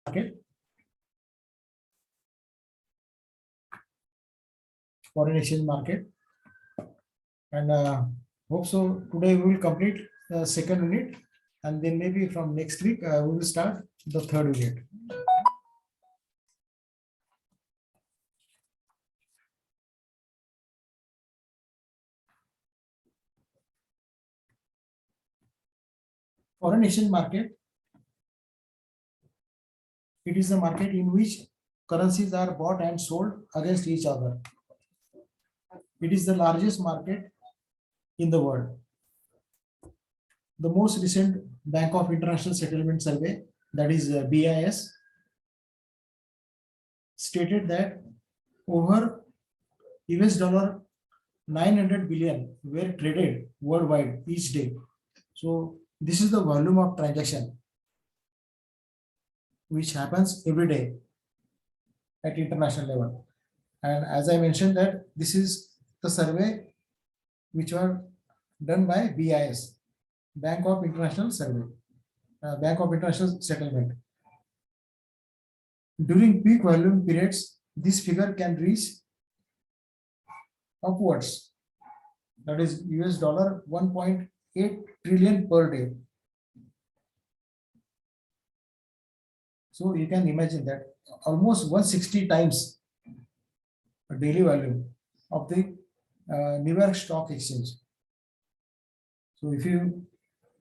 market, foreign exchange market, and hope so. Today we will complete the second unit, and then maybe from next week we will start the third unit. Foreign exchange market. It is a market in which currencies are bought and sold against each other. It is the largest market in the world. The most recent Bank of International Settlement survey, that is BIS, stated that over $900 billion were traded worldwide each day. So this is the volume of transaction which happens every day at international level. And as I mentioned that this is the survey which were done by BIS, Bank of International Survey, Bank of International Settlement. During peak volume periods, this figure can reach upwards, that is $1.8 trillion per day. So you can imagine that almost 160 times a daily volume of the New York Stock Exchange. So if you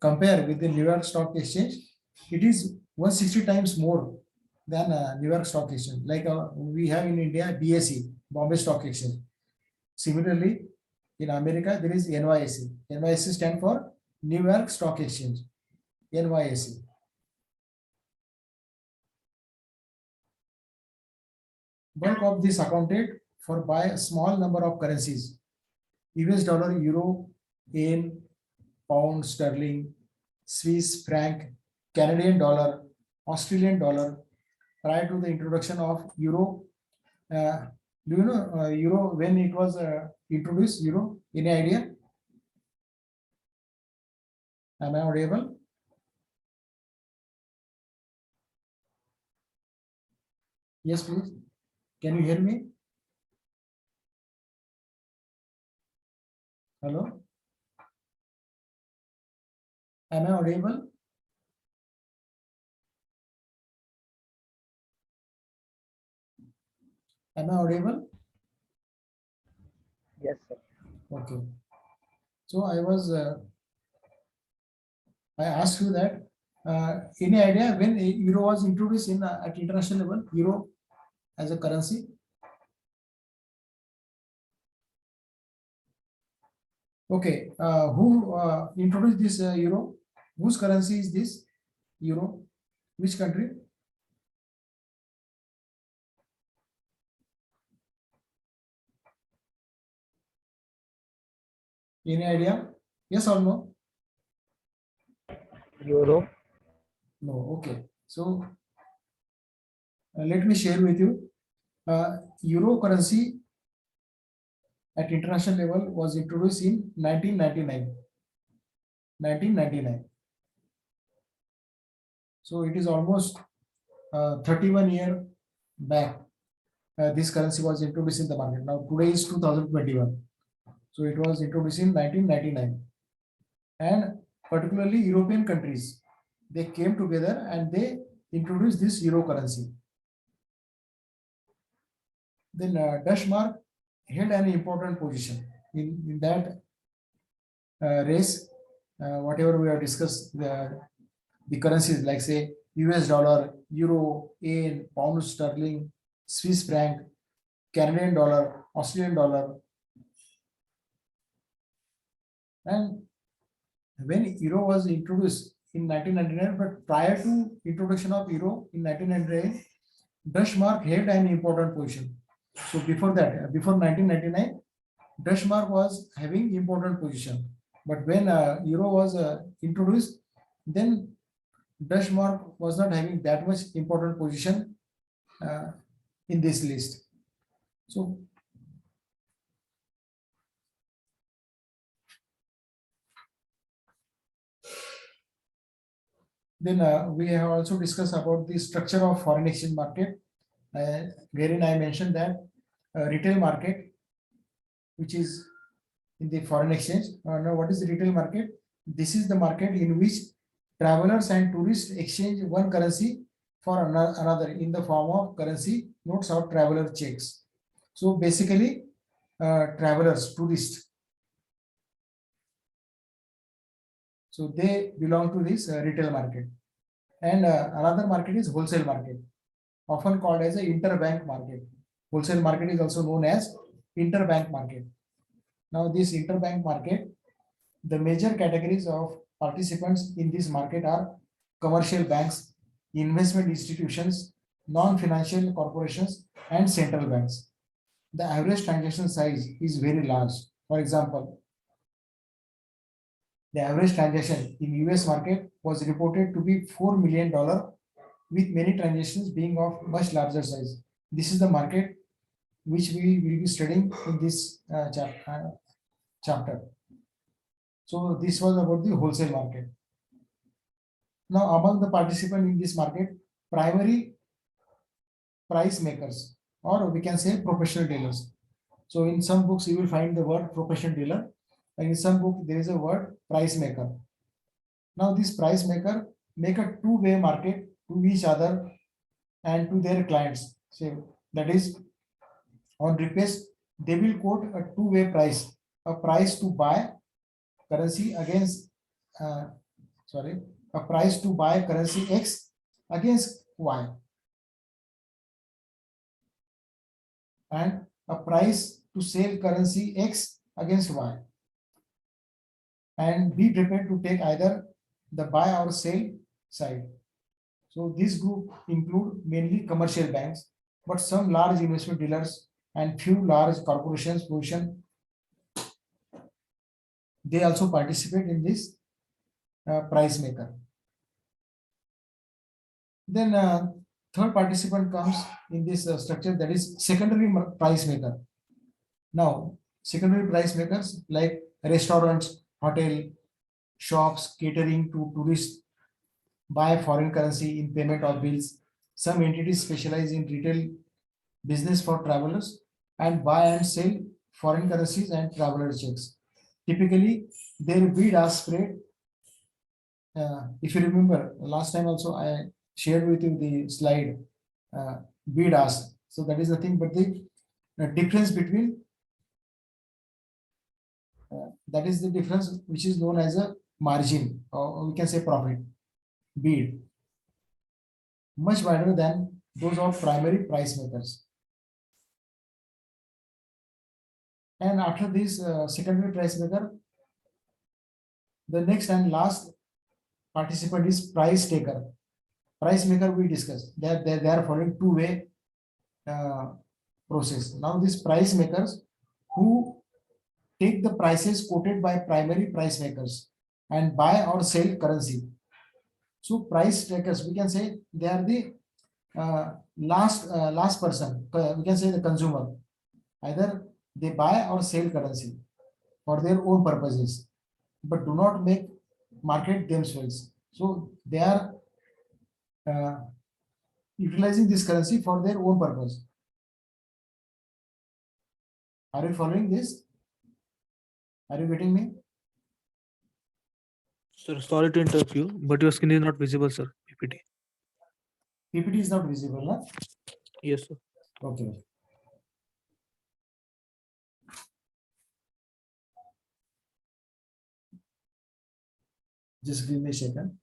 compare with the New York Stock Exchange, it is 160 times more than New York Stock Exchange. Like we have in India, BSE, Bombay Stock Exchange. Similarly, in America, there is NYSE. NYSE stands for New York Stock Exchange, NYSE. Bulk of this accounted for by a small number of currencies: US dollar, euro, yen, pound sterling, Swiss franc, Canadian dollar, Australian dollar. Prior to the introduction of euro, do you know euro when it was introduced? Euro, any idea? Am I audible? Yes, please. Can you hear me? Hello? Am I audible? Am I audible? Yes, sir. Okay. So I asked you that any idea when euro was introduced in at international level, euro as a currency? Okay, who introduced this euro? Whose currency is this euro? Which country? Any idea? Yes or no? Euro. No. Okay. So let me share with you. Euro currency at international level was introduced in 1999. 1999. So it is almost 31 years back. This currency was introduced in the market. Now today is 2021. So it was introduced in 1999. And particularly European countries, they came together and they introduced this euro currency. Then Dutch mark held an important position in that race. Whatever we have discussed, the currencies like say US dollar, euro, yen, pound sterling, Swiss franc, Canadian dollar, Australian dollar. And when euro was introduced in 1999, but prior to introduction of euro in 1999, Dutch mark held an important position. So before that, before 1999, Dutch mark was having important position. But when euro was introduced, then Dutch mark was not having that much important position in this list. So Then we have also discussed about the structure of foreign exchange market, wherein I mentioned that retail market, which is in the foreign exchange. Now, what is the retail market? This is the market in which travelers and tourists exchange one currency for another in the form of currency notes or traveler checks. So basically, travelers, tourists, so they belong to this retail market. And another market is wholesale market, often called as a interbank market. Wholesale market is also known as interbank market. Now, this interbank market, the major categories of participants in this market are commercial banks, investment institutions, non-financial corporations, and central banks. The average transaction size is very large. For example, the average transaction in US market was reported to be $4 million, with many transactions being of much larger size. This is the market which we will be studying in this chapter. So this was about the wholesale market. Now, among the participants in this market, primary price makers, or we can say professional dealers. So in some books you will find the word professional dealer, and in some book there is a word price maker. Now this price maker make a two-way market to each other and to their clients. So that is, on request they will quote a two-way price, a price to buy currency against a price to buy currency X against Y, and a price to sell currency X against Y, and be prepared to take either the buy or sell side. So this group include mainly commercial banks, but some large investment dealers and few large corporations position, they also participate in this price maker. Then third participant comes in this structure, that is secondary price maker. Now, secondary price makers like restaurants, hotel, shops catering to tourists buy foreign currency in payment of bills. Some entities specialize in retail business for travelers and buy and sell foreign currencies and traveler checks. Typically, their bid-ask spread. If you remember, last time also I shared with you the slide bid-ask. So that is the thing, but the difference between that is the difference which is known as a margin, or we can say profit, bid, much wider than those of primary price makers. And after this secondary price maker, the next and last participant is price taker. Price maker we discussed, they are following two-way process. Now these price makers who take the prices quoted by primary price makers and buy or sell currency. So price takers, we can say they are the last person, we can say the consumer. Either they buy or sell currency for their own purposes, but do not make market themselves. So they are utilizing this currency for their own purpose. Are you following this? Are you getting me? Sir, sorry to interrupt you, but your screen is not visible, sir. PPT. PPT is not visible, huh? Yes, sir. Okay. Just give me a second.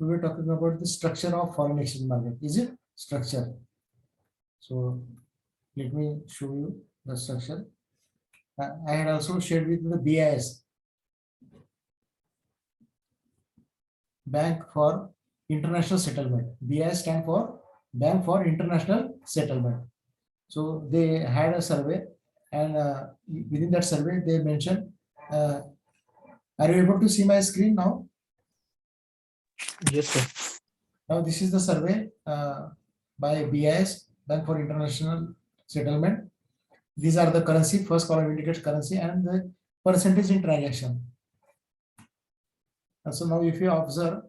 we were talking about the structure of foreign exchange market. Is it structure? So let me show you the structure. I had also shared with you the BIS, Bank for International Settlement. BIS stand for Bank for International Settlement. So they had a survey, and within that survey they mentioned. Are you able to see my screen now? Yes, sir. Now this is the survey by BIS, Bank for International Settlement. These are the currency. First column indicates currency and the percentage in transaction. So now if you observe,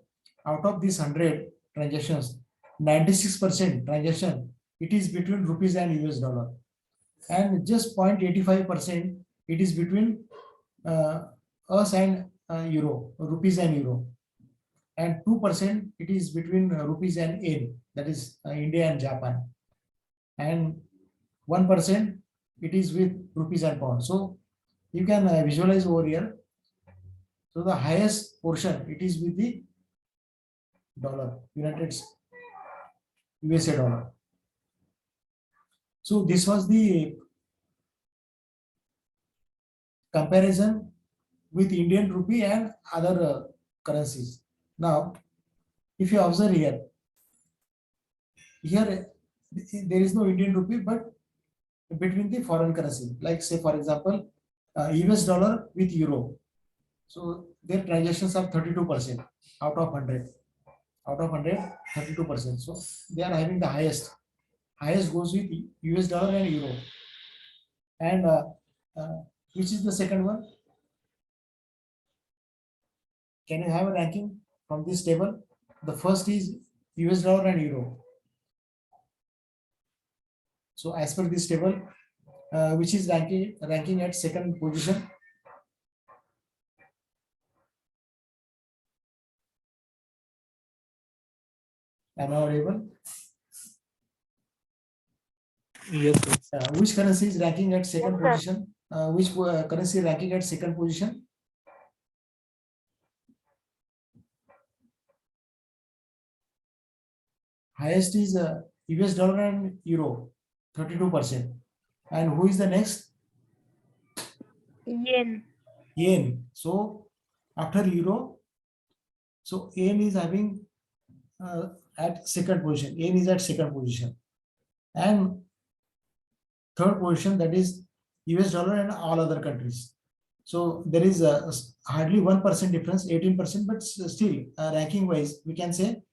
out of these 100 transactions, 96% transaction, it is between rupees and US dollar. And just 0.85% it is between us and euro, rupees and euro. And 2% it is between rupees and yen, that is India and Japan. And 1% it is with rupees and pound. So you can visualize over here. So the highest portion it is with the dollar, USA dollar. So this was the comparison with Indian rupee and other currencies. Now, if you observe here there is no Indian rupee, but between the foreign currency, like say for example, US dollar with euro. So their transactions are 32% out of 100. Out of 100, 32%. So they are having the highest. Highest goes with US dollar and euro. And which is the second one? Can you have a ranking from this table? The first is US dollar and euro. So as per this table, which is ranking at second position? Am I audible? Yes, sir. Which currency is ranking at second Yes, sir. position? Which currency is ranking at second position? Highest is US dollar and euro, 32%. And who is the next? Yen. Yen. So after euro, so yen is having at second position. Yen is at second position. And third position, that is US dollar and all other countries. So there is hardly 1% difference, 18%, but still ranking wise, we can say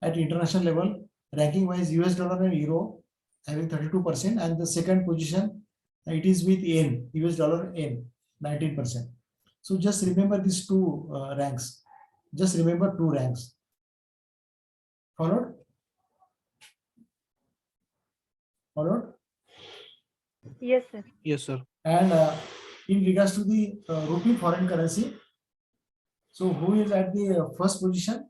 at international level, ranking wise, US dollar and euro having 32%, and the second position it is with yen, US dollar yen, 19%. So just remember these two ranks. Just remember two ranks. Followed? Followed? Yes, sir. Yes, sir. And in regards to the rupee foreign currency, so who is at the first position?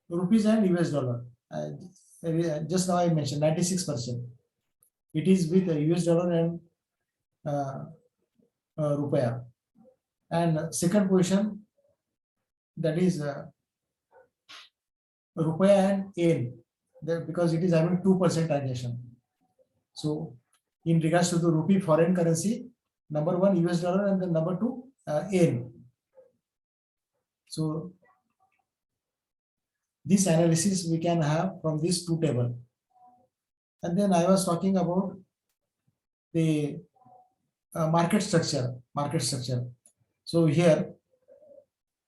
Rupees and US dollar. Just now I mentioned 96%. It is with US dollar and rupiah. And second position, that is rupiah and yen, because it is having 2% transaction. So in regards to the rupee foreign currency, number one US dollar and the number two yen. So this analysis we can have from this two table. And then I was talking about the market structure. So here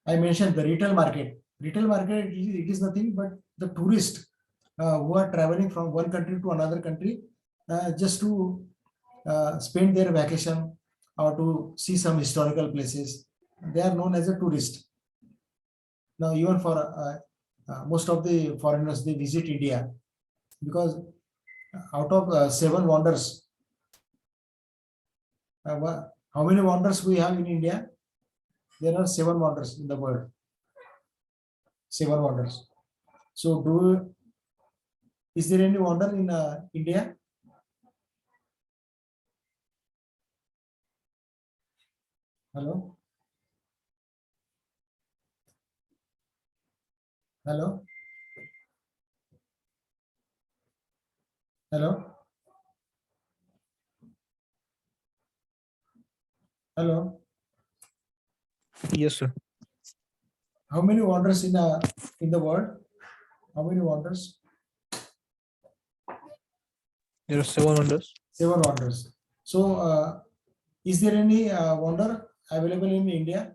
I mentioned the retail market. Retail market, it is nothing but the tourists who are traveling from one country to another country just to spend their vacation or to see some historical places. They are known as a tourist. Now even for most of the foreigners, they visit India because out of 7 wonders, how many wonders we have in India? There are 7 wonders in the world. 7 wonders. So is there any wonder in India? Hello? Hello? Hello? Hello? Yes, sir. How many wonders in the world? How many wonders? There are 7 wonders. 7 wonders. So, is there any wonder available in India?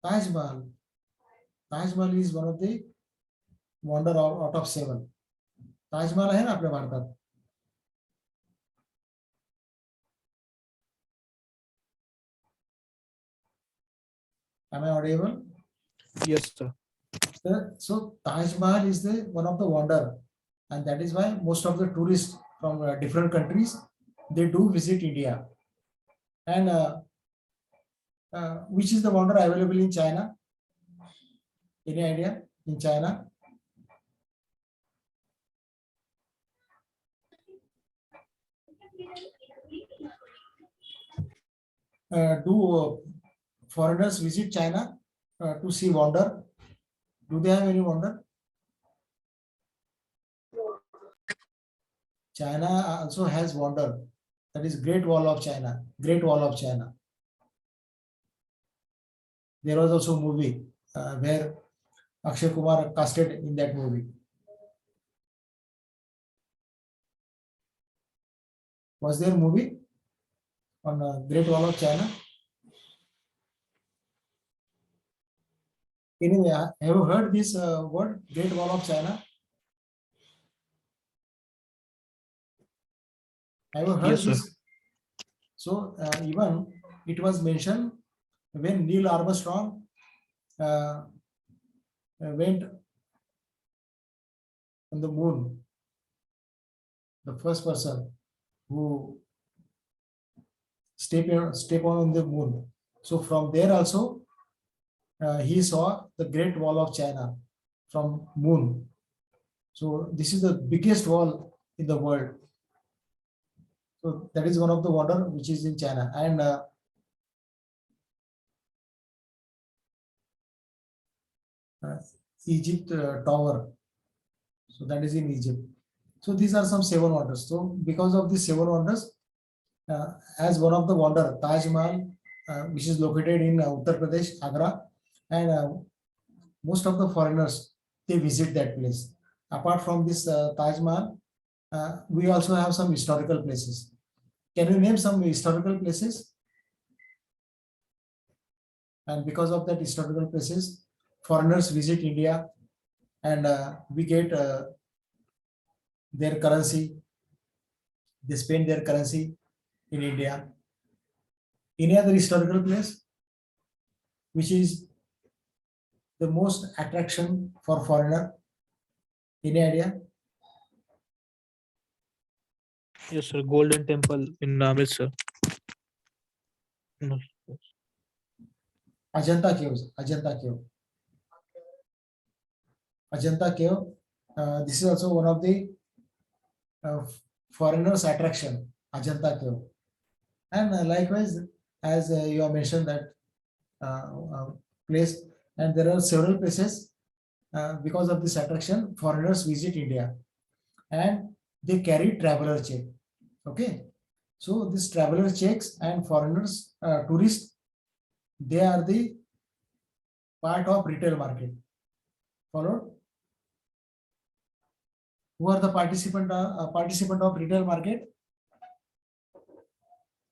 Taj Mahal. Taj Mahal is one of the wonder out of 7. Taj Mahal है ना आपल्या भारतात? Am I audible? Yes, sir. So Taj Mahal is the one of the wonder, and that is why most of the tourists from different countries, they do visit India. And which is the wonder available in China? Any idea in China? Do foreigners visit China to see wonder? Do they have any wonder? China also has wonder. That is Great Wall of China. Great Wall of China. There was also a movie where Akshay Kumar casted in that movie. Was there a movie on Great Wall of China? Anyway, have you heard this word, Great Wall of China? Have you heard Yes, sir. this? So even it was mentioned when Neil Armstrong went on the moon, the first person who step on the moon. So from there also he saw the Great Wall of China from moon. So this is the biggest wall in the world. So that is one of the wonder which is in China. And Egypt Tower. So that is in Egypt. So these are some 7 wonders. So because of these 7 wonders, as one of the wonder, Taj Mahal, which is located in Uttar Pradesh, Agra, and most of the foreigners, they visit that place. Apart from this Taj Mahal, we also have some historical places. Can you name some historical places? And because of that historical places, foreigners visit India, and we get their currency. They spend their currency in India. Any other historical place which is the most attraction for foreigner? Any idea? Yes, sir. Golden Temple in Amritsar. No. Ajanta Caves. Ajanta Cave. Ajanta Cave. This is also one of the foreigners attraction. Ajanta Cave. And likewise, as you have mentioned that place, and there are several places because of this attraction, foreigners visit India, and they carry traveler check. Okay, so this traveler checks and foreigners, tourists, they are the part of retail market. Followed? Who are the participant of retail market?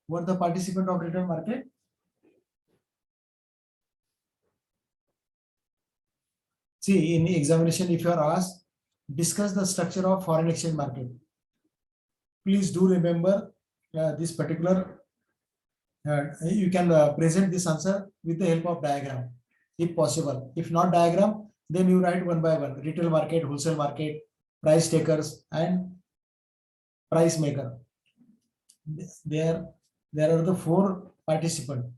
Who are the participant of retail market? See, in examination, if you are asked, discuss the structure of foreign exchange market. Please do remember this particular. You can present this answer with the help of diagram, if possible. If not diagram, then you write one by one: retail market, wholesale market, price takers, and price maker. There are the 4 participants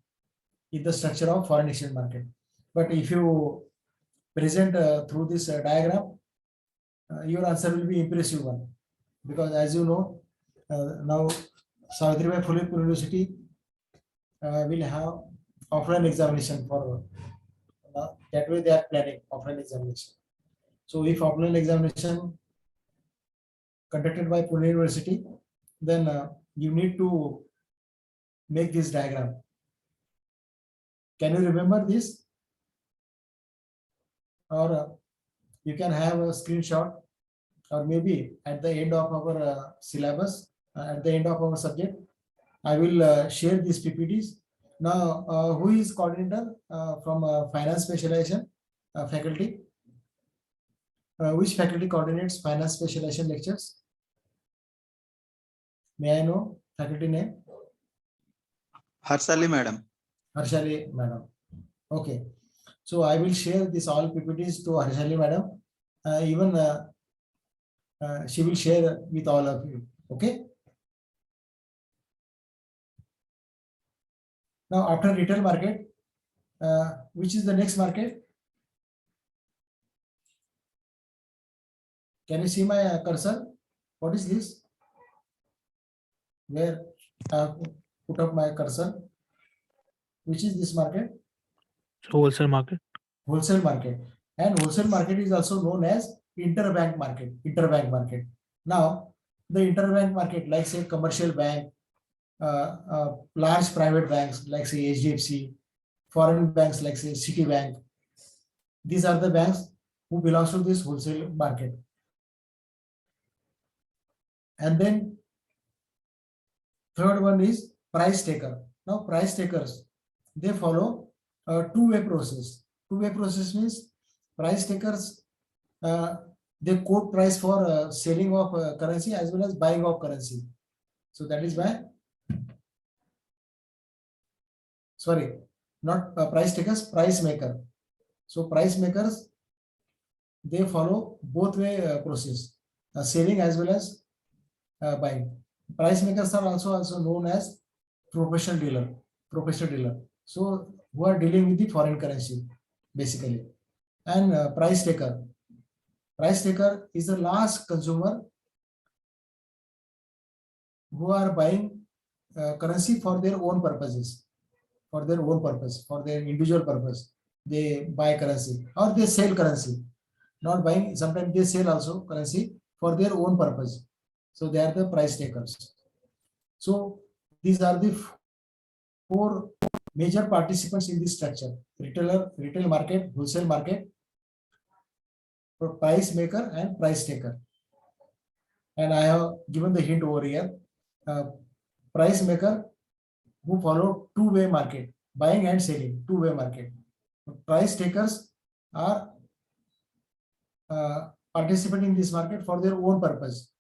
in the structure of foreign exchange market. But if you present through this diagram, your answer will be impressive one. because as you know, now Savitri Phule University will have offline examination for that way they are planning offline examination. So if offline examination conducted by Pune University, then you need to make this diagram. Can you remember this? Or you can have a screenshot, or maybe at the end of our syllabus, at the end of our subject, I will share these PPTs. Now, who is coordinator from finance specialization faculty? Which faculty coordinates finance specialization lectures? May I know faculty name? Harshali madam. Harshali madam. Okay. So I will share this all PPTs to Harshali madam. Even she will share with all of you. Okay. Now after retail market, which is the next market? Can you see my cursor? What is this? Where I have put up my cursor? Which is this market? Wholesale market. Wholesale market. And wholesale market is also known as interbank market. Interbank market. Now, the interbank market, like say commercial bank, large private banks, like say HDFC, foreign banks, like say Citibank. These are the banks who belongs to this wholesale market. And then third one is price taker. Now, price takers, they follow a two-way process. Two-way process means price takers, they quote price for selling of currency as well as buying of currency. So that is why, sorry, not price takers, price maker. So price makers, they follow both way process, selling as well as buying. Price makers are also known as professional dealer. Professional dealer. So who are dealing with the foreign currency basically. And price taker. Price taker is the last consumer who are buying currency for their own purposes, for their own purpose, for their individual purpose. They buy currency or they sell currency. Not buying, sometimes they sell also currency for their own purpose. So they are the price takers. So these are the four major participants in this structure: retailer, retail market, wholesale market, price maker, and price taker. And I have given the hint over here. Price maker who follow two-way market, buying and selling, two-way market. Price takers are participating in this market for their own purpose,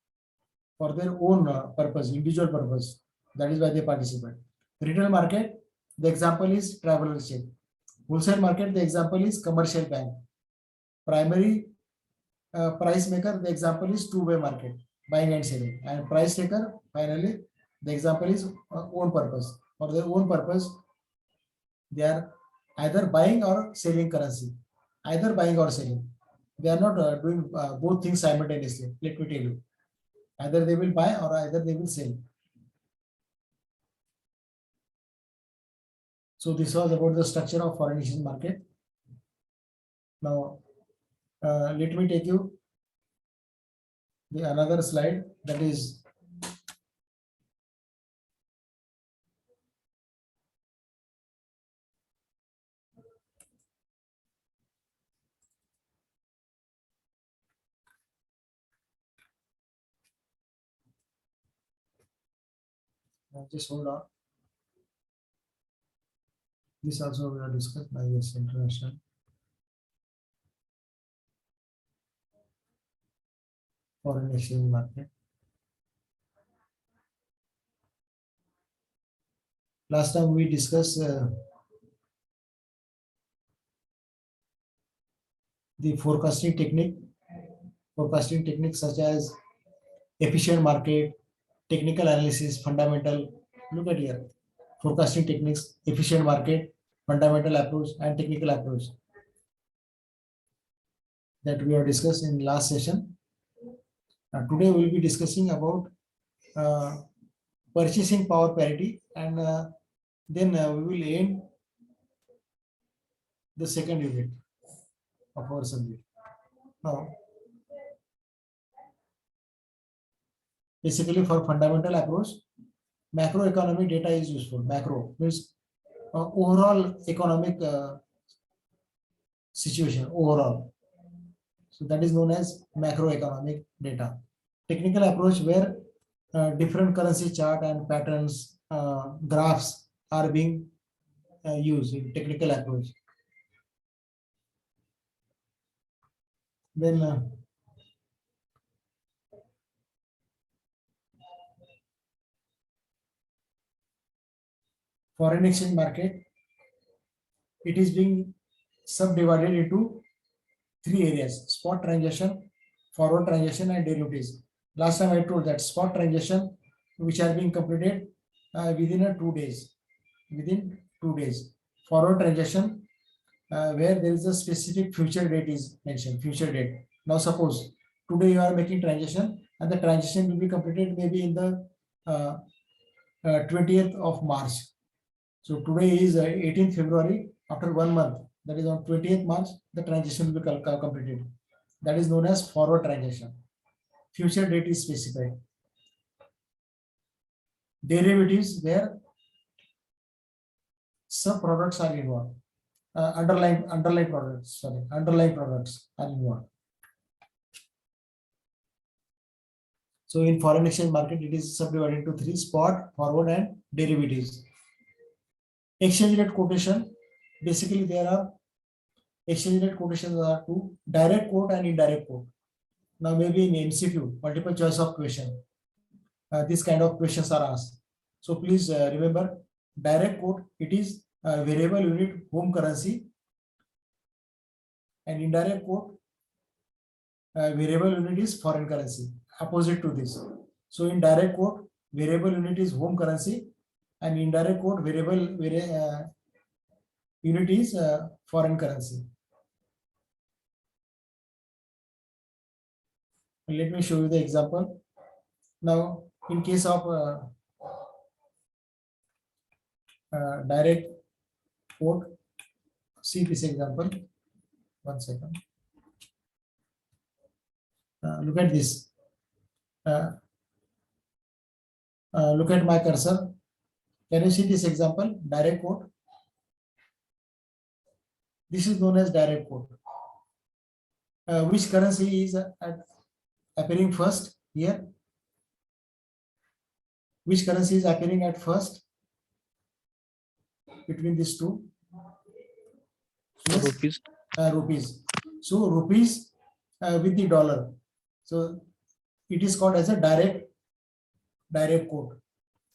individual purpose. That is why they participate. Retail market, the example is traveler check. Wholesale market, the example is commercial bank. Primary price maker, the example is two-way market, buying and selling. And price taker, finally, the example is own purpose. For their own purpose, they are either buying or selling currency. Either buying or selling. They are not doing both things simultaneously. Let me tell you. Either they will buy or either they will sell. So this was about the structure of foreign exchange market. Now, let me take you the another slide, that is just hold on. This also we are discussed by US International. Foreign exchange market. Last time we discussed the forecasting techniques such as efficient market, technical analysis, fundamental. Look at here. Forecasting techniques, efficient market, fundamental approach, and technical approach that we have discussed in last session. Today we will be discussing about purchasing power parity, and then we will end the second unit of our subject. Now, basically for fundamental approach, macroeconomic data is useful. Macro means overall economic situation overall. So that is known as macroeconomic data. Technical approach where different currency chart and patterns, graphs are being used in technical approach. Then foreign exchange market, it is being subdivided into three areas: spot transaction, forward transaction, and derivatives. Last time I told that spot transaction which are being completed within 2 days. Within 2 days. Forward transaction where there is a specific future date is mentioned. Future date. Now suppose today you are making transaction and the transaction will be completed maybe in the 20th of March. So today is 18th February. After 1 month, that is on 20th March, the transaction will be completed. That is known as forward transaction. Future date is specified. Derivatives where sub products are involved. Underlying products are involved. So in foreign exchange market, it is subdivided into three: spot, forward, and derivatives. Exchange rate quotation. Basically, there are exchange rate quotations are two: direct quote and indirect quote. Now, maybe in MCQ, multiple choice of question, this kind of questions are asked. So please remember, direct quote, it is variable unit home currency, and indirect quote, variable unit is foreign currency. Opposite to this. So in direct quote, variable unit is home currency, and indirect quote, variable unit is foreign currency. Let me show you the example. Now, in case of direct quote, see this example. 1 second. Look at this. Look at my cursor. Can you see this example? Direct quote. This is known as direct quote. Which currency is appearing first here? Which currency is appearing at first between these two? Yes. Rupees. Rupees. So rupees with the dollar. So it is called as a direct quote.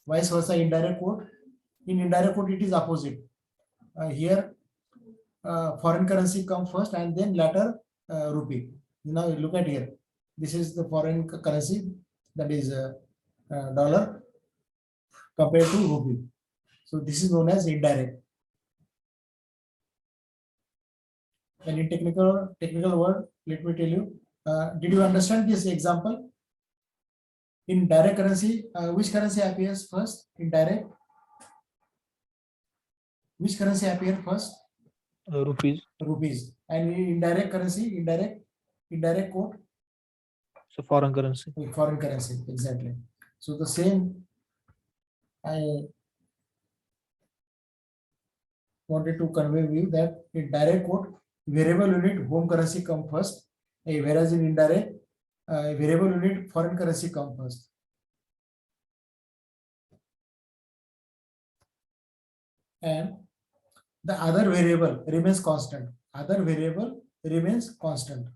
Vice versa, indirect quote. In indirect quote, it is opposite. Here, foreign currency come first and then later rupee. Now look at here. This is the foreign currency, that is dollar compared to rupee. So this is known as indirect. And in technical word, let me tell you. Did you understand this example? In direct currency, which currency appears first? In direct, which currency appears first? Rupees. Rupees. And in indirect currency, indirect quote. So foreign currency. Foreign currency, exactly. So the same I wanted to convey with you, that in direct quote, variable unit home currency come first, whereas in indirect, variable unit foreign currency come first. And the other variable remains constant. Other variable remains constant.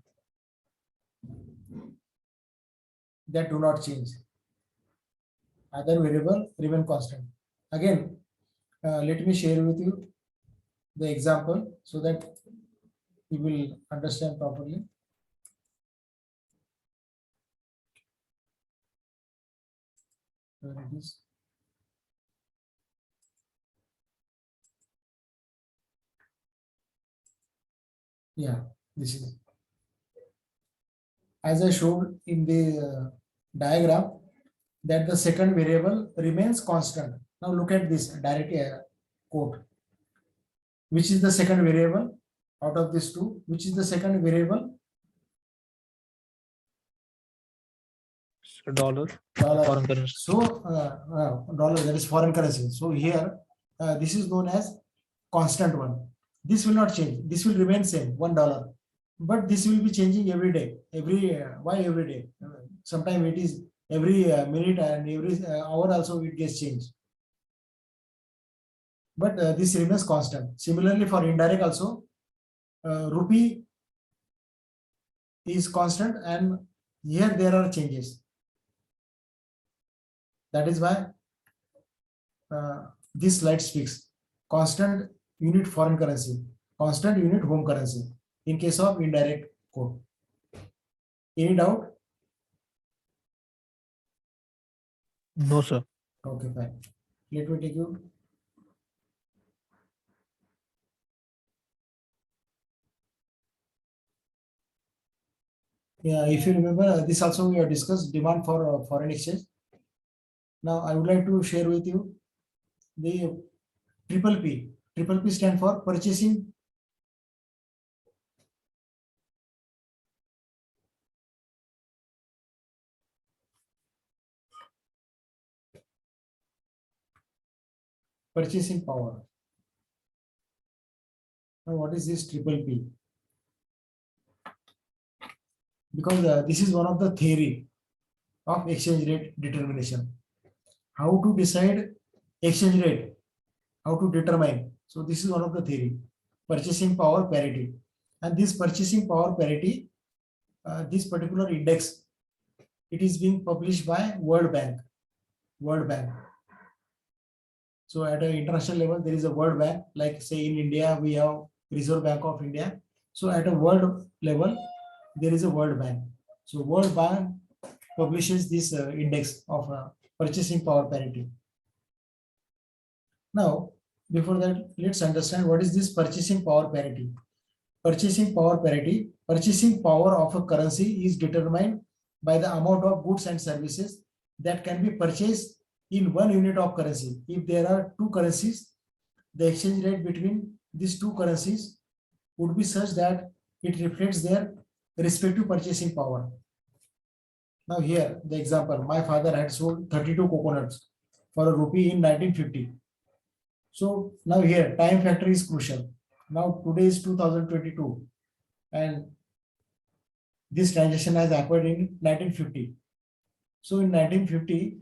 That do not change. Other variable remain constant. Again, let me share with you the example so that you will understand properly. Where it is. Yeah, this is. as I showed in the diagram, that the second variable remains constant. Now look at this direct quote. Which is the second variable out of these two? Which is the second variable? So dollar, Dollar. foreign currency. So dollar, that is foreign currency. So here this is known as constant one. This will not change. This will remain same, $1. But this will be changing every day. Why every day? Sometimes it is every minute and every hour also it gets changed. But this remains constant. Similarly, for indirect also, rupee is constant, and here there are changes. That is why this slide speaks constant unit foreign currency, constant unit home currency in case of indirect code. Any doubt? No, sir. Okay, fine. Let me take you. Yeah, if you remember, this also we have discussed demand for foreign exchange. Now I would like to share with you the triple P. Triple P stand for purchasing power. Now what is this triple P? Because this is one of the theory of exchange rate determination. How to decide exchange rate? How to determine? So this is one of the theory, purchasing power parity. And this purchasing power parity, this particular index, it is being published by World Bank. World Bank. So at an international level, there is a World Bank, like say in India, we have Reserve Bank of India. So at a world level, there is a World Bank. So World Bank publishes this index of purchasing power parity. Now, before that, let's understand what is this purchasing power parity. Purchasing power parity, purchasing power of a currency is determined by the amount of goods and services that can be purchased in one unit of currency. If there are two currencies, the exchange rate between these two currencies would be such that it reflects their respective purchasing power. Now here, the example, my father had sold 32 coconuts for a rupee in 1950. So now here, time factor is crucial. Now today is 2022 and this transaction has happened in 1950. So in 1950,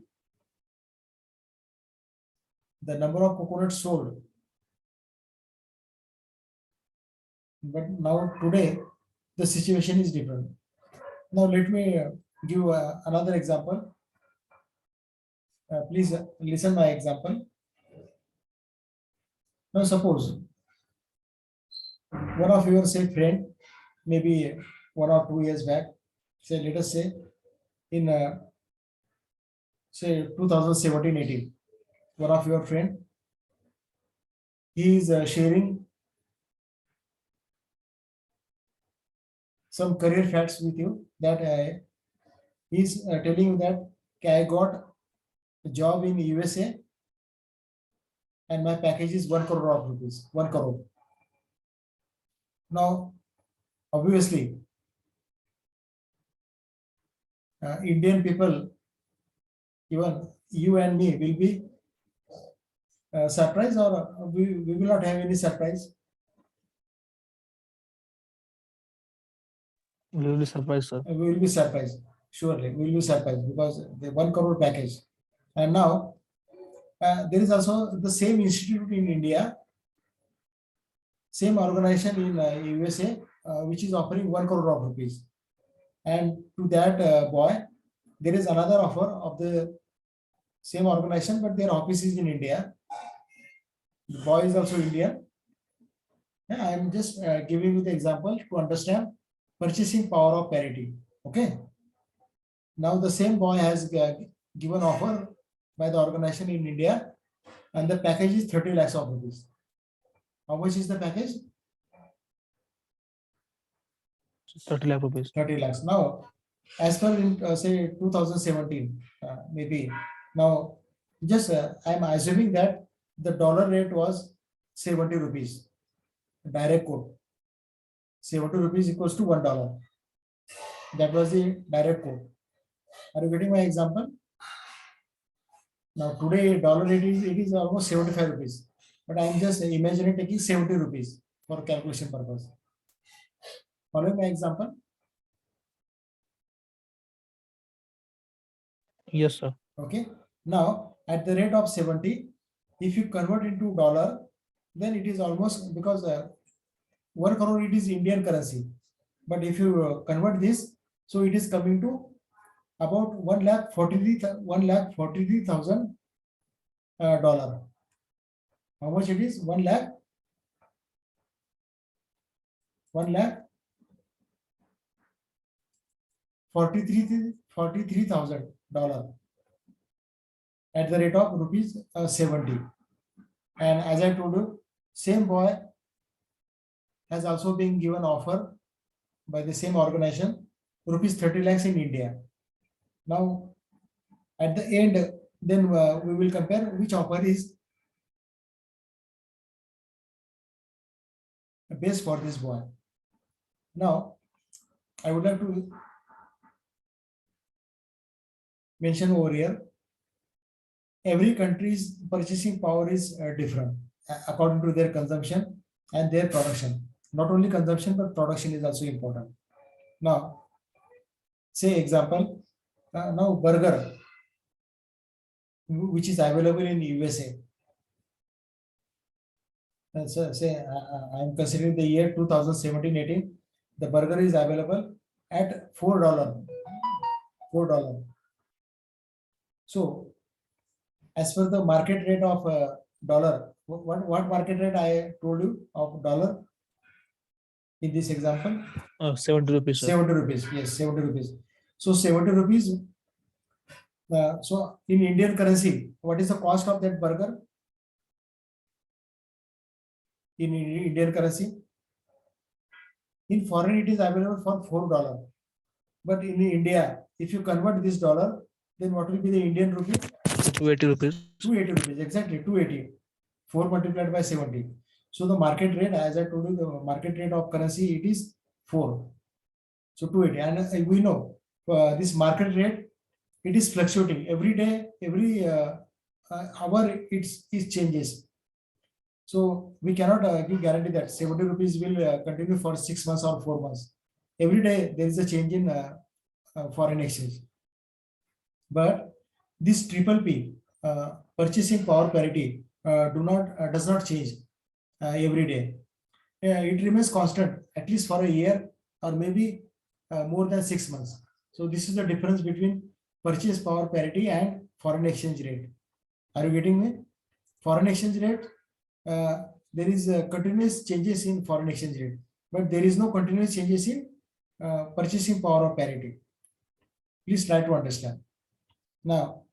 the number of coconuts sold. But now today, the situation is different. Now let me give another example. Please listen my example. Now suppose one of your say friend, maybe 1 or 2 years back, say let us say in say 2017-18, one of your friend, he is sharing some career facts with you, that he is telling you that I got a job in USA and my package is 1 crore of rupees, 1 crore. Now, obviously, Indian people, even you and me, will be surprised, or we will not have any surprise. We will be surprised, sir. We will be surprised. Surely, we will be surprised because the 1 crore package. And now, there is also the same institute in India, same organization in USA, which is offering 1 crore of rupees. And to that boy, there is another offer of the same organization, but their office is in India. The boy is also Indian. Yeah, I am just giving you the example to understand purchasing power of parity. Okay. Now the same boy has given offer by the organization in India, and the package is 30 lakhs of rupees. How much is the package? 30 lakh rupees. 30 lakhs. Now, as per in say 2017, maybe now just I'm assuming that the dollar rate was 70 rupees, direct quote. 70 rupees equals to $1. That was the direct quote. Are you getting my example? Now today dollar rate is almost 75 rupees, but I'm just imagining taking 70 rupees for calculation purpose. Following my example? Yes, sir. Okay. Now at the rate of 70, if you convert into dollar, then it is almost because 1 crore it is Indian currency. But if you convert this, so it is coming to about 1,43,000 dollar. How much it is? 1 lakh 43,000 dollar at the rate of rupees 70. And as I told you, same boy has also been given offer by the same organization, rupees 30 lakhs in India. Now, at the end, then we will compare which offer is best for this boy. Now, I would like to mention over here, every country's purchasing power is different according to their consumption and their production. Not only consumption, but production is also important. Now, say example, now burger, which is available in USA. So say I'm considering the year 2017-18, the burger is available at $4. $4. So as per the market rate of dollar, what market rate I told you of dollar in this example? 70 rupees, sir. 70 rupees. Yes, 70 rupees. So 70 rupees. So in Indian currency, what is the cost of that burger? In Indian currency? In foreign, it is available for $4. But in India, if you convert this dollar, then what will be the Indian rupee? 280 rupees. 280 rupees, exactly 280. 4 multiplied by 70. So the market rate, as I told you, the market rate of currency, it is 4. So 280. And we know this market rate, it is fluctuating every day, every hour, it changes. So we cannot give guarantee that 70 rupees will continue for 6 months or 4 months. Every day there is a change in foreign exchange. But this triple P, purchasing power parity, does not change every day. It remains constant at least for a year or maybe more than 6 months. So this is the difference between purchase power parity and foreign exchange rate. Are you getting me? Foreign exchange rate, there is continuous changes in foreign exchange rate, but there is no continuous changes in purchasing power of parity. Please try to understand. Now,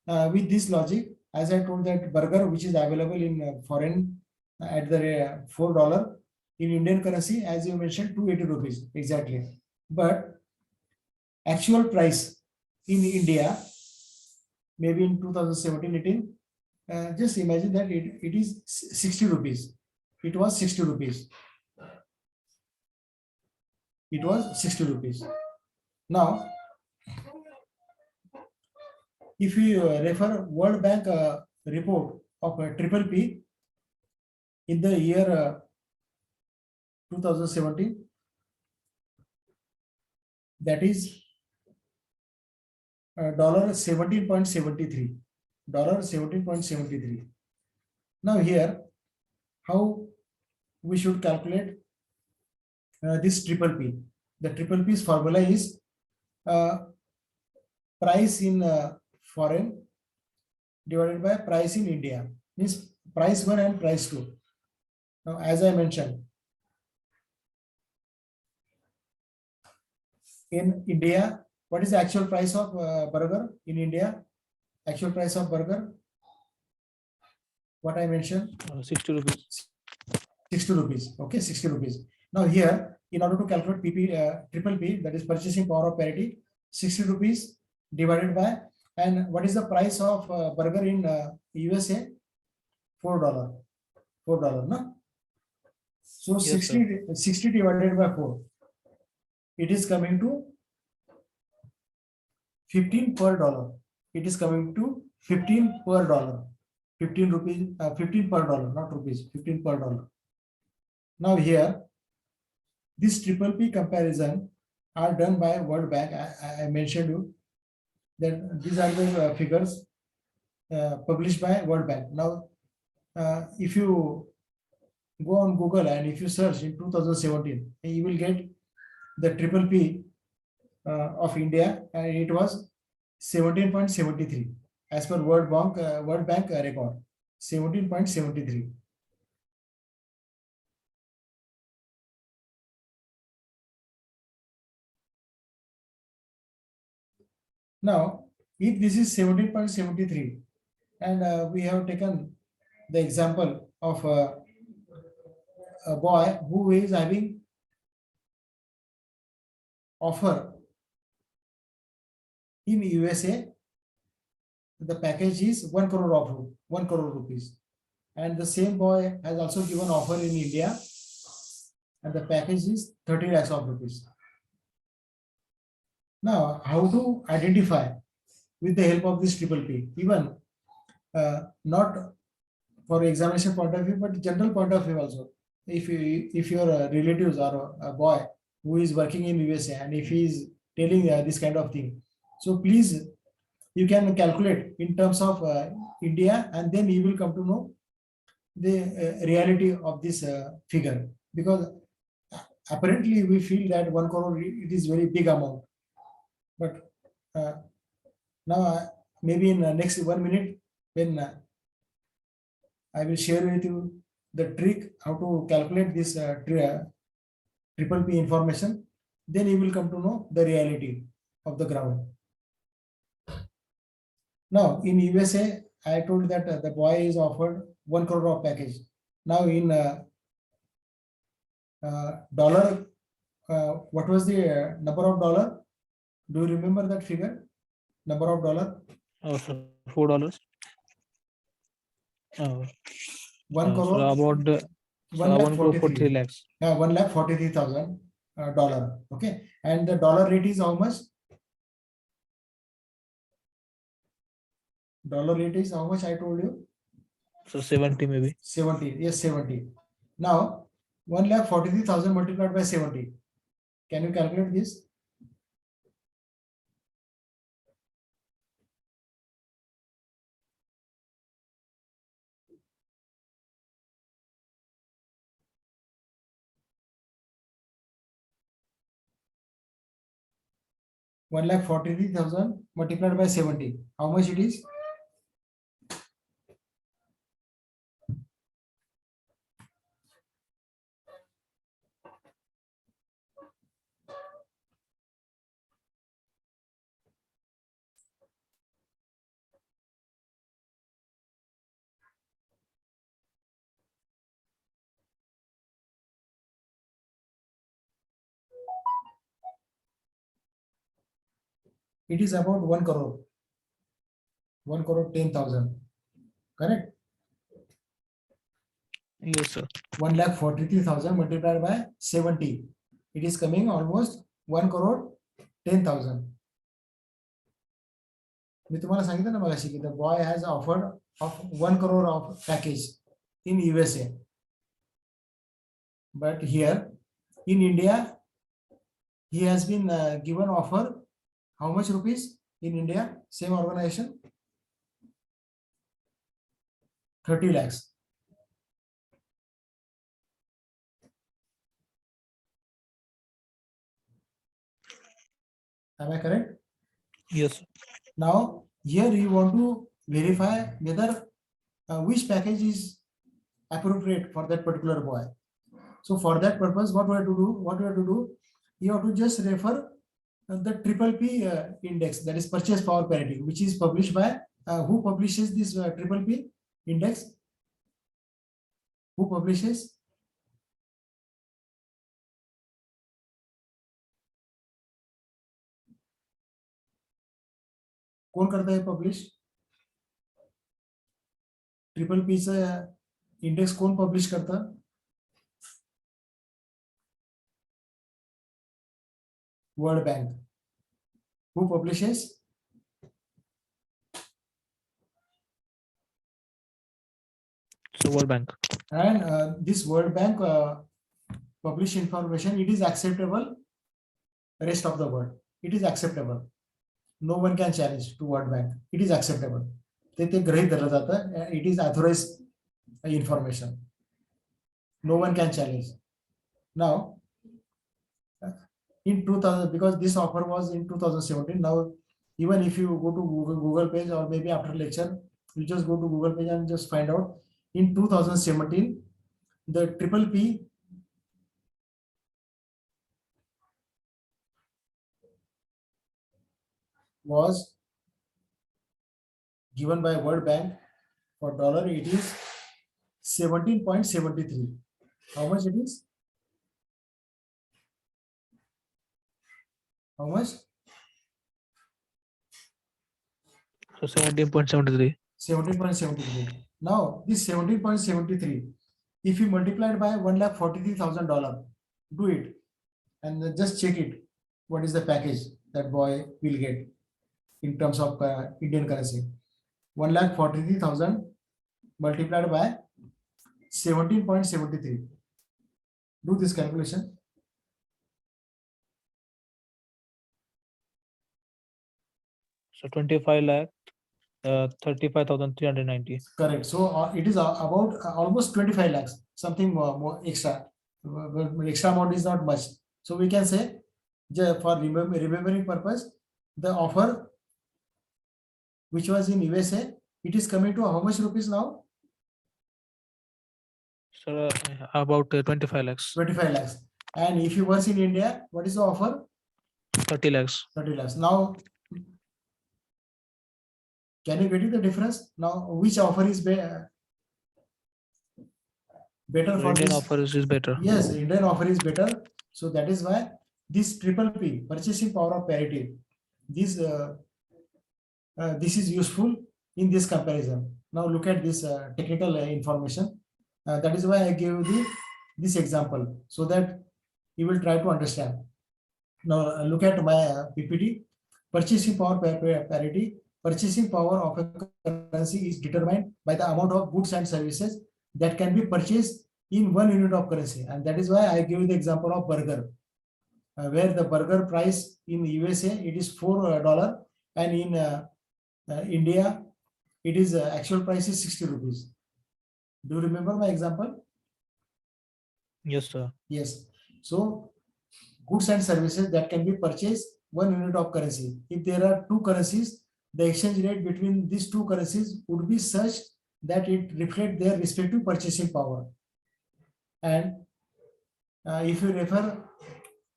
with this logic, as I told that burger which is available in foreign at the $4, in Indian currency, as you mentioned, 280 rupees exactly. But actual price in India, maybe in 2017-18, just imagine that it is 60 rupees. It was 60 rupees. It was 60 rupees. Now, if you refer World Bank report of triple P in the year 2017, that is $17.73. $17.73. Now here, how we should calculate this triple P? The triple P's formula is price in foreign divided by price in India, means price 1 and price 2. Now, as I mentioned, in India, what is the actual price of burger in India? Actual price of burger, what I mentioned? 60 rupees. 60 rupees. Okay, 60 rupees. Now here, in order to calculate triple P, that is purchasing power of parity, 60 rupees divided by, and what is the price of burger in USA? $4. $4, no? So Yes, sir. 60 divided by 4, it is coming to 15 per dollar. It is coming to 15 per dollar. 15 rupees, 15 per dollar, not rupees, 15 per dollar. Now here, this triple P comparison are done by World Bank. I mentioned you that these are the figures published by World Bank. Now, if you go on Google and if you search in 2017, you will get the triple P of India, and it was 17.73 as per World Bank record. 17.73. Now, if this is 17.73, and we have taken the example of a boy who is having offer in USA, the package is 1 crore of 1 crore rupees, and the same boy has also given offer in India, and the package is 30 lakhs of rupees. Now, how to identify with the help of this triple P, even not for examination point of view, but general point of view also. If your relatives or a boy who is working in USA, and if he is telling this kind of thing, so please, you can calculate in terms of India, and then you will come to know the reality of this figure, because apparently we feel that 1 crore, it is very big amount, but now maybe in the next 1 minute, when I will share with you the trick how to calculate this triple P information, then you will come to know the reality of the ground. Now, in USA, I told that the boy is offered 1 crore of package. Now, in dollar, what was the number of dollar? Do you remember that figure? Number of dollar? Oh, sir, $4. Oh, 1 so crore, about 1 lakh 1 crore 43 43. lakhs. 1,43,000 dollar. Okay, and the dollar rate is how much? Dollar rate is how much? I told you. So 70 maybe. 70. Yes, 70. Now, 1,43,000 multiplied by 70. Can you calculate this? One lakh 43,000 multiplied by 70. How much it is? It is about 1 crore. 1 crore 10,000. Correct? Yes, sir. 1,43,000 multiplied by 70. It is coming almost 1 crore 10,000. मी तुम्हाला सांगितलं ना मगाशी की the boy has offered of 1 crore of package in USA. But here in India, he has been given offer how much rupees in India? Same organization, 30 lakhs. Am I correct? Yes, sir. Now, here you want to verify whether which package is appropriate for that particular boy. So for that purpose, what we have to do? You have to just refer the triple P index, that is purchase power parity, which is published by who publishes this triple P index? Who publishes? कौन करता है publish? Triple P चा index कोण publish करतं? World bank. Who publishes? So World Bank. And this World Bank publish information. It is acceptable. Rest of the world, it is acceptable. No one can challenge to World Bank. It is acceptable. ते गृहीत धरलं जातं. It is authorized information. No one can challenge. Now, in 2000, because this offer was in 2017. Now, even if you go to Google page, or maybe after lecture, you just go to Google page and just find out. In 2017, the triple P was given by World Bank for dollar. It is 17.73. How much it is? How much? So 17.73. 17.73. Now this 17.73, if you multiply it by $1,43,000, do it and just check it. What is the package that boy will get in terms of Indian currency? 1,43,000 multiplied by 17.73. Do this calculation. So 25 lakh 35,390. Correct. So it is about almost 25 lakhs, something more extra. Extra amount is not much. So we can say, for remembering purpose, the offer which was in USA, it is coming to how much rupees now? So about 25 lakhs. 25 lakhs. And if you was in India, what is the offer? 30 lakhs. 30 lakhs. Now, can you get the difference? Now, which offer is better for Indian this? offer is better. Yes, Indian offer is better. So that is why this triple P, purchasing power of parity, this is useful in this comparison. Now look at this technical information. That is why I gave you this example, so that you will try to understand. Now look at my PPT. Purchasing power parity. Purchasing power of a currency is determined by the amount of goods and services that can be purchased in 1 unit of currency, and that is why I give you the example of burger, where the burger price in USA it is $4, and in India it is actual price is 60 rupees. Do you remember my example? Yes, sir. Yes. So goods and services that can be purchased 1 unit of currency. If there are two currencies, the exchange rate between these two currencies would be such that it reflects their respective purchasing power. And if you refer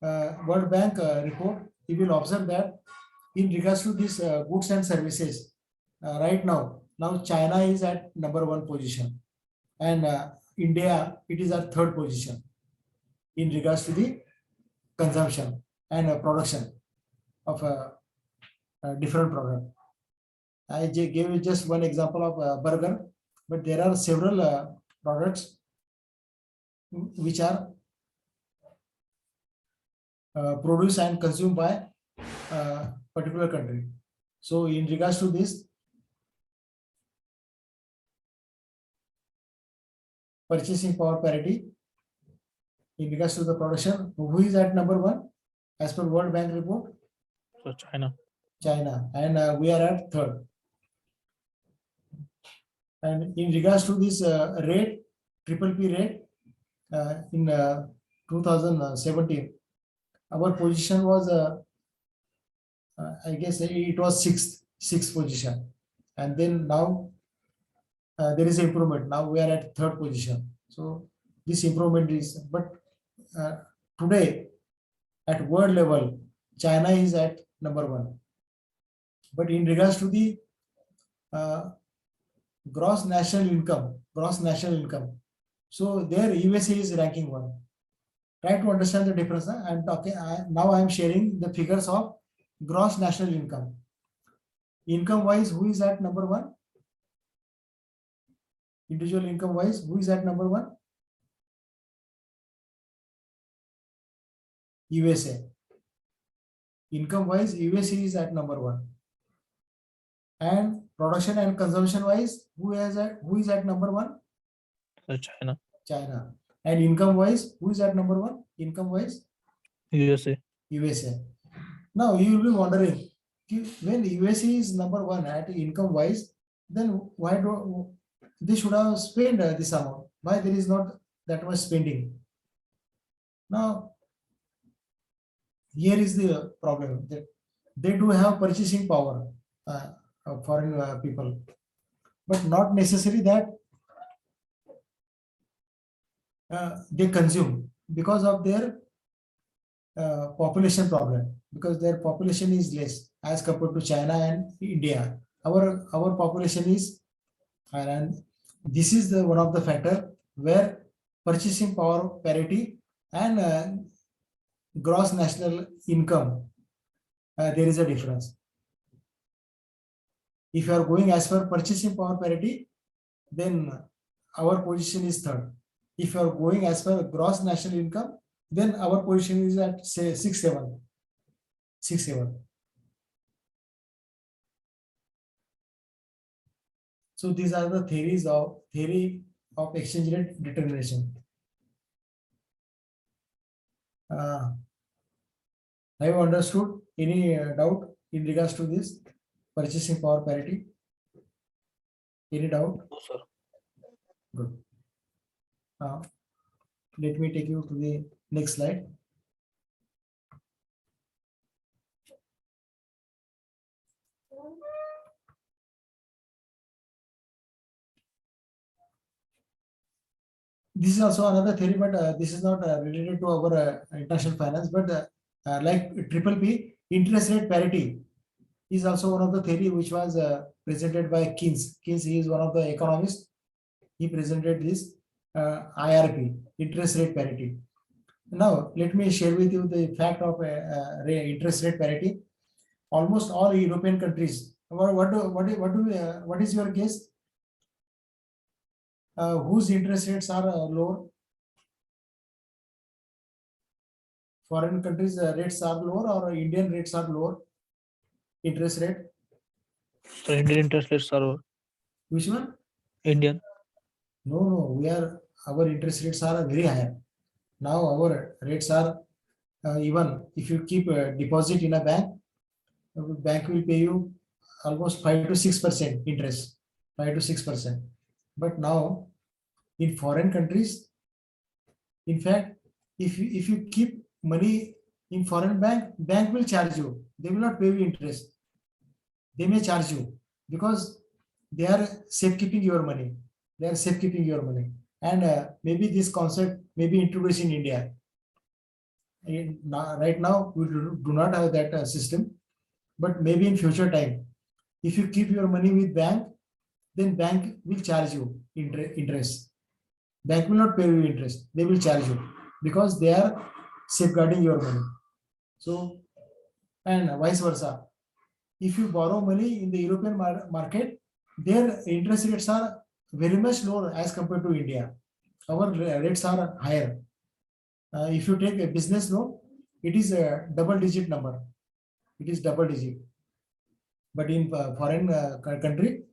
World Bank report, you will observe that in regards to these goods and services, right now China is at #1 position, and India, it is at 3rd position in regards to the consumption and production of a different product. I gave you just one example of burger, but there are several products which are produced and consumed by particular country. So in regards to this, purchasing power parity, in regards to the production, who is at #1 as per World Bank report? So China. And we are at 3rd. And in regards to this rate, triple P rate, in 2017, our position was I guess it was sixth position, and then now there is improvement. Now we are at 3rd position. So this improvement is, but today at world level, China is at #1. But in regards to the gross national income, so there USA is ranking 1. Try to understand the difference. I'm talking now. I am sharing the figures of gross national income. Income wise, who is at number one? Individual income wise, who is at number one? USA. Income wise, USA is at number one. And production and consumption wise, who is at number one? China, China. And income wise, who is at number one? Income wise, USA. USA. Now you will be wondering, when USA is number one at income wise, then why do they should have spent this amount? Why there is not that much spending? Now here is the problem, that they do have purchasing power, of foreign people, but not necessary that they consume because of their population problem, because their population is less as compared to China and India. Our population is higher, and this is the one of the factor where purchasing power parity and gross national income, there is a difference. If you are going as per purchasing power parity, then our position is third. If you are going as per gross national income, then our position is at say 6-7. So these are the theory of exchange rate determination. Have you understood any doubt in regards to this purchasing power parity? Any doubt? No, sir. Good. Let me take you to the next slide. This is also another theory, but this is not related to our international finance, but like triple P, interest rate parity is also one of the theory which was presented by Keynes. Keynes, he is one of the economists. He presented this IRP, interest rate parity. Now, let me share with you the fact of interest rate parity. Almost all European countries. What is your guess? Whose interest rates are lower? Foreign countries rates are lower, or Indian rates are lower? Interest rate. So Indian interest rates are Which one? Indian. No, our interest rates are very high. Now our rates are even if you keep a deposit in a bank, bank will pay you almost 5 to 6% interest, 5 to 6%. But now in foreign countries, in fact, if you keep money in foreign bank will charge you. They will not pay you interest. They may charge you because they are safekeeping your money. They are safekeeping your money, and maybe this concept may be introduced in India. Right now we do not have that system, but maybe in future time, if you keep your money with bank, then bank will charge you interest. Bank will not pay you interest, they will charge you because they are safeguarding your money. So, and vice versa, if you borrow money in the European market, their interest rates are very much lower as compared to India. Our rates are higher. If you take a business loan, it is a double digit number. It is double digit. But in foreign country,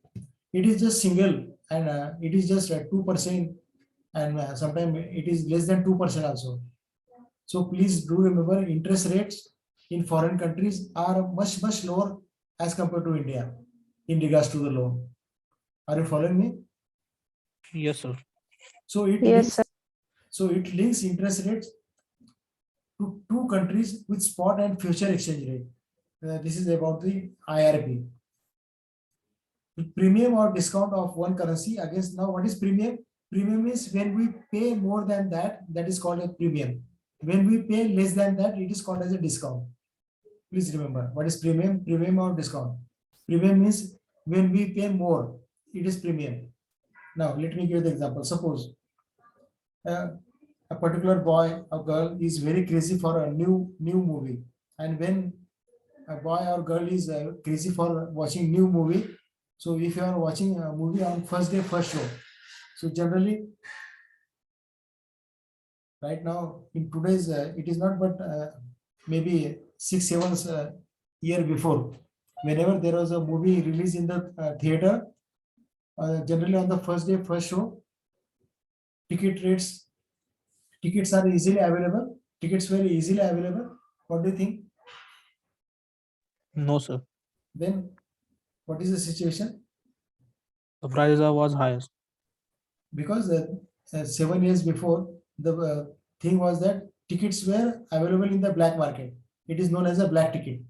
it is just single, and it is just 2%, and sometimes it is less than 2% also. So please do remember, interest rates in foreign countries are much lower as compared to India in regards to the loan. Are you following me? Yes, sir. So it Yes, links, sir. so it links interest rates to two countries with spot and future exchange rate. This is about the IRP. Premium or discount of one currency against. Now what is premium? Premium is when we pay more than that, that is called a premium. When we pay less than that, it is called as a discount. Please remember, what is premium? Premium or discount? Premium means when we pay more, it is premium. Now let me give you the example. Suppose a particular boy or girl is very crazy for a new movie, and when a boy or girl is crazy for watching new movie. So if you are watching a movie on first day, first show, so generally right now in today's it is not, but maybe 6 7 year before, whenever there was a movie released in the theater, generally on the first day, first show, tickets are easily available. Tickets were easily available. What do you think? No, sir. Then what is the situation? The price was higher. Because 7 years before, the thing was that tickets were available in the black market. It is known as a black ticket.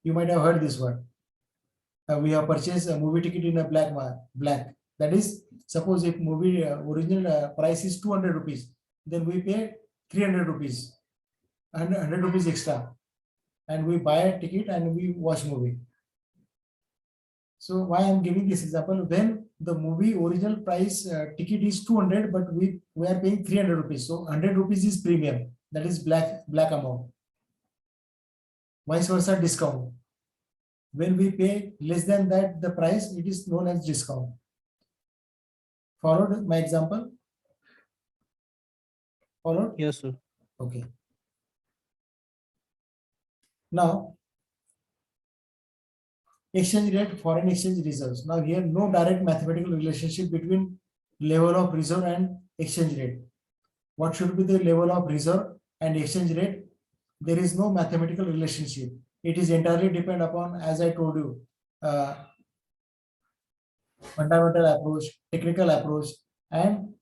You might have heard this word. We have purchased a movie ticket in a black. That is, suppose if movie original price is 200 rupees, then we pay 300 rupees, 100 rupees extra, and we buy a ticket and we watch movie. So why I'm giving this example? When the movie original price ticket is 200, but we are paying 300 rupees. So 100 rupees is premium. That is black amount. Vice versa, discount. When we pay less than that, the price, it is known as discount. Followed my example? Followed? Yes, sir. Okay. Now, exchange rate, foreign exchange reserves. Now here, no direct mathematical relationship between level of reserve and exchange rate. What should be the level of reserve and exchange rate? There is no mathematical relationship. It is entirely depend upon, as I told you, fundamental approach, technical approach, and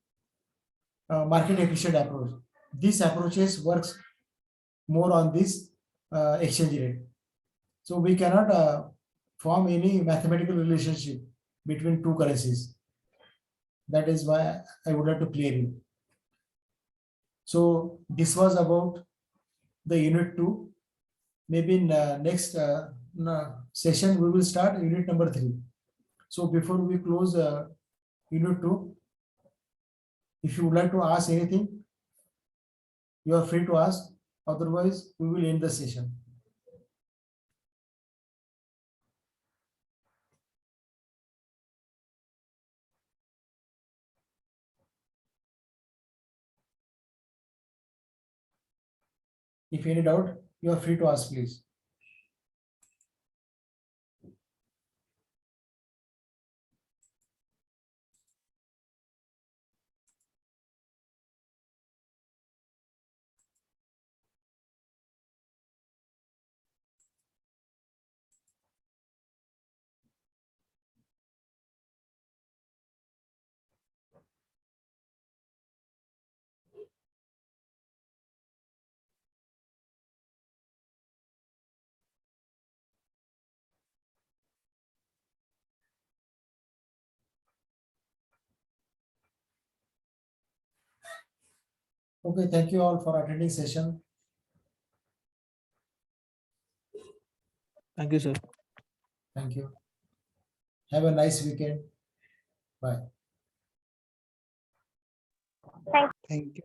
market efficient approach. These approaches works more on this exchange rate. So we cannot form any mathematical relationship between two currencies. That is why I would like to clear you. So this was about the unit 2. Maybe in next session we will start unit number 3. So before we close unit 2, if you would like to ask anything, you are free to ask. Otherwise, we will end the session. If any doubt, you are free to ask, please. Okay, thank you all for attending session. Thank you, sir. Thank you. Have a nice weekend. Bye. Thank Thank you.